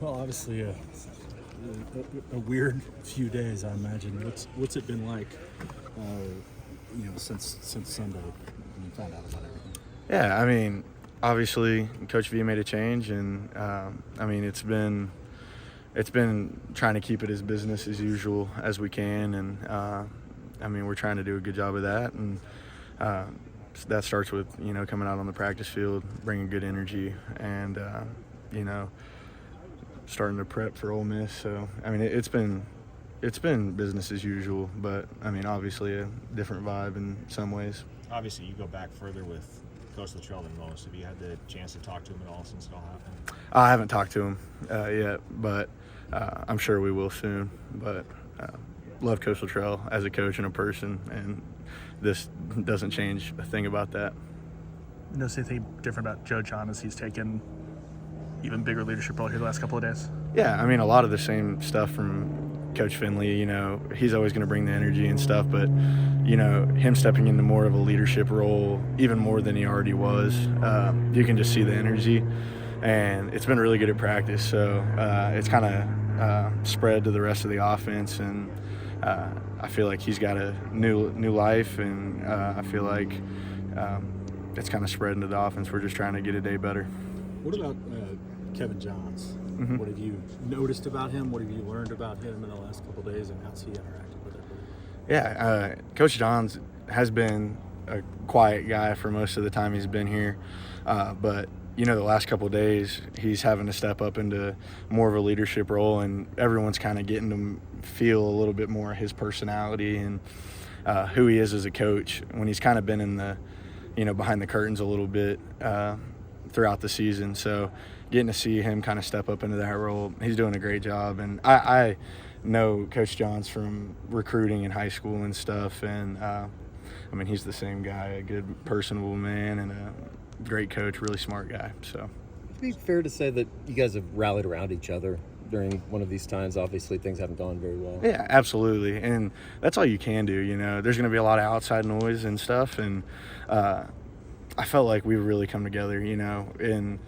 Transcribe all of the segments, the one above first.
Well, obviously a weird few days, I imagine. What's it been like, since Sunday when you found out about everything? Yeah, I mean, obviously, Coach V made a change, and it's been trying to keep it as business as usual as we can, and we're trying to do a good job of that, and that starts with coming out on the practice field, bringing good energy, and starting to prep for Ole Miss. So it's been business as usual, but obviously a different vibe in some ways. Obviously, you go back further with Coach Luttrell than most. Have you had the chance to talk to him at all since it all happened? I haven't talked to him yet, but I'm sure we will soon. But love Coach Luttrell as a coach and a person, and this doesn't change a thing about that. You notice anything different about Joe John as he's taken even bigger leadership role here the last couple of days? Yeah, a lot of the same stuff from Coach Finley. He's always going to bring the energy and stuff, but him stepping into more of a leadership role, even more than he already was, you can just see the energy, and it's been really good at practice. So it's kind of spread to the rest of the offense, and I feel like he's got a new life, and I feel like it's kind of spread into the offense. We're just trying to get a day better. What about Kevin Johns? Mm-hmm. What have you noticed about him? What have you learned about him in the last couple of days, and how's he interacted with everybody? Yeah, Coach Johns has been a quiet guy for most of the time he's been here, but the last couple of days he's having to step up into more of a leadership role, and everyone's kind of getting to feel a little bit more of his personality and who he is as a coach when he's kind of been in the behind the curtains a little bit throughout the season. So getting to see him kind of step up into that role, he's doing a great job. And I know Coach Johns from recruiting in high school and stuff, and he's the same guy, a good personable man and a great coach, really smart guy. So it'd be fair to say that you guys have rallied around each other during one of these times. Obviously things haven't gone very well. Yeah, absolutely, and that's all you can do. There's going to be a lot of outside noise and stuff, and I felt like we really come together, and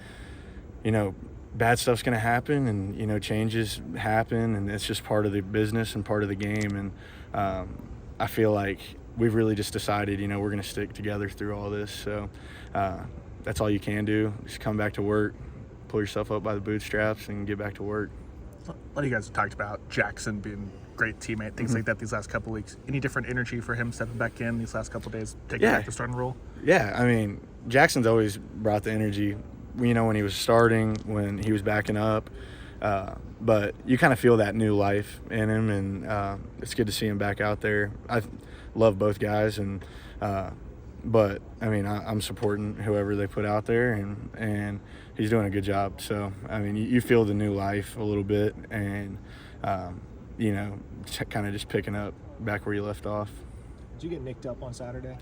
bad stuff's going to happen, and changes happen, and it's just part of the business and part of the game. And I feel like we've really just decided, we're going to stick together through all this. So that's all you can do. Just come back to work, pull yourself up by the bootstraps, and get back to work. A lot of you guys have talked about Jackson being a great teammate, things like that these last couple of weeks. Any different energy for him stepping back in these last couple of days, taking back the starting role? Yeah, Jackson's always brought the energy, when he was starting, when he was backing up. But you kind of feel that new life in him, and it's good to see him back out there. I love both guys, and but I'm supporting whoever they put out there, and he's doing a good job. So you feel the new life a little bit, and kind of just picking up back where you left off. Did you get nicked up on Saturday?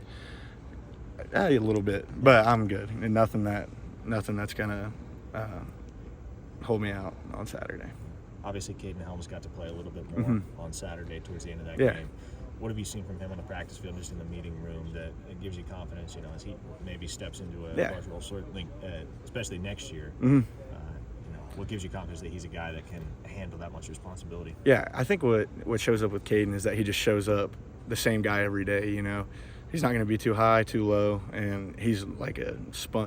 A little bit, but I'm good, and nothing that's gonna hold me out on Saturday. Obviously, Caden Helms got to play a little bit more on Saturday towards the end of that game. What have you seen from him on the practice field, just in the meeting room, that it gives you confidence, as he maybe steps into a large role, certainly, especially next year? What gives you confidence that he's a guy that can handle that much responsibility? Yeah, I think what shows up with Caden is that he just shows up the same guy every day. He's not going to be too high, too low, and he's like a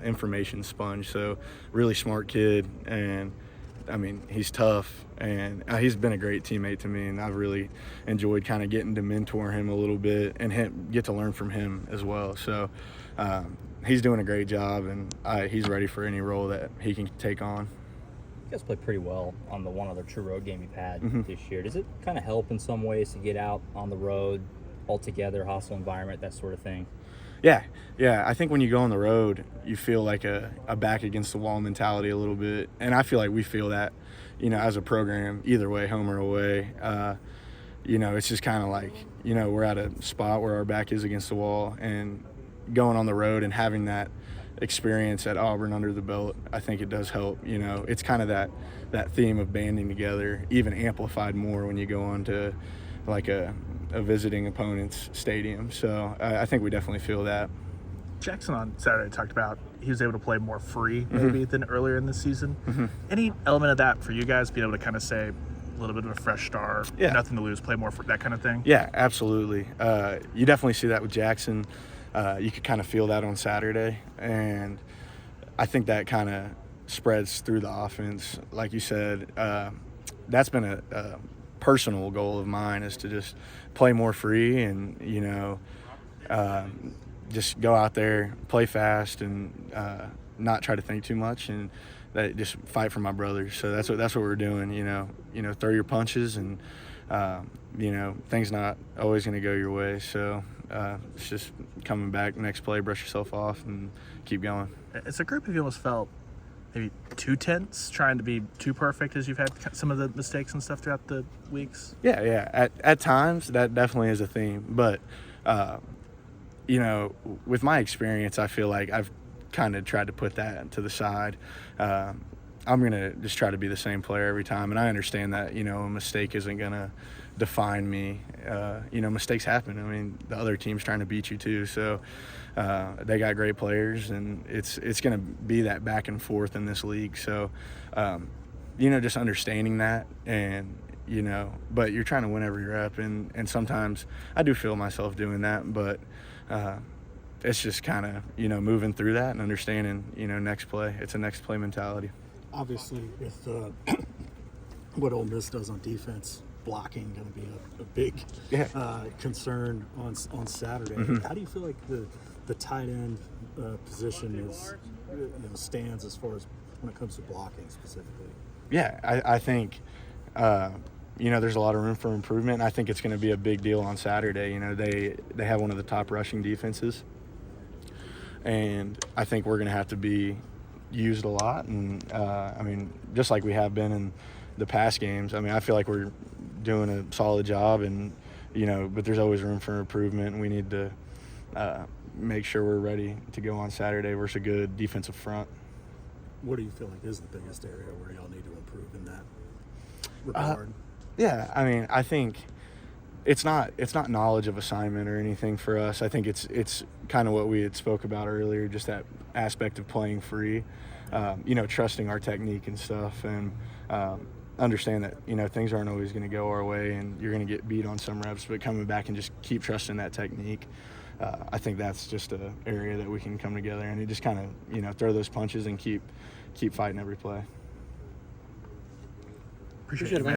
information sponge. So really smart kid, and he's tough, and he's been a great teammate to me, and I've really enjoyed kind of getting to mentor him a little bit and get to learn from him as well. So he's doing a great job, and he's ready for any role that he can take on. You guys played pretty well on the one other true road game you've had this year. Does it kind of help in some ways to get out on the road altogether, hostile environment, that sort of thing? Yeah. I think when you go on the road, you feel like a back against the wall mentality a little bit, and I feel like we feel that, as a program, either way, home or away. It's just kind of like, we're at a spot where our back is against the wall, and going on the road and having that experience at Auburn under the belt, I think it does help. It's kind of that theme of banding together, even amplified more when you go on to like a visiting opponent's stadium. So I think we definitely feel that. Jackson on Saturday talked about he was able to play more free maybe than earlier in the season. Any element of that for you guys, being able to kind of say a little bit of a fresh start, nothing to lose, play more for that kind of thing? Yeah, absolutely. You definitely see that with Jackson. You could kind of feel that on Saturday, and I think that kind of spreads through the offense. Like you said, that's been a personal goal of mine, is to just play more free and, just go out there, play fast, and not try to think too much, and that just fight for my brothers. So that's what we're doing. Throw your punches, and things not always going to go your way. So it's just coming back next play, brush yourself off, and keep going. It's a group of you almost felt maybe too tense, trying to be too perfect as you've had some of the mistakes and stuff throughout the weeks? Yeah. At times, that definitely is a theme. But, with my experience, I feel like I've kind of tried to put that to the side. I'm going to just try to be the same player every time. And I understand that, a mistake isn't going to define me. Mistakes happen. I mean, the other team's trying to beat you too. So they got great players, and it's going to be that back and forth in this league. So, just understanding that, and, but you're trying to win every rep. And sometimes I do feel myself doing that, but it's just kind of, moving through that and understanding, next play. It's a next play mentality. Obviously, with what Ole Miss does on defense, blocking going to be a big concern on Saturday. How do you feel like the tight end position stands as far as when it comes to blocking specifically? Yeah, I think there's a lot of room for improvement. I think it's going to be a big deal on Saturday. They have one of the top rushing defenses, and I think we're going to have to be used a lot. And just like we have been in the past games. I feel like we're doing a solid job, and but there's always room for improvement, and we need to make sure we're ready to go on Saturday versus a good defensive front. What do you feel like is the biggest area where y'all need to improve in that regard? I think it's not knowledge of assignment or anything for us. I think it's kind of what we had spoke about earlier, just that aspect of playing free, trusting our technique and stuff, and understand that things aren't always going to go our way, and you're going to get beat on some reps, but coming back and just keep trusting that technique. I think that's just an area that we can come together and you just kind of throw those punches and keep fighting every play. Appreciate it, man.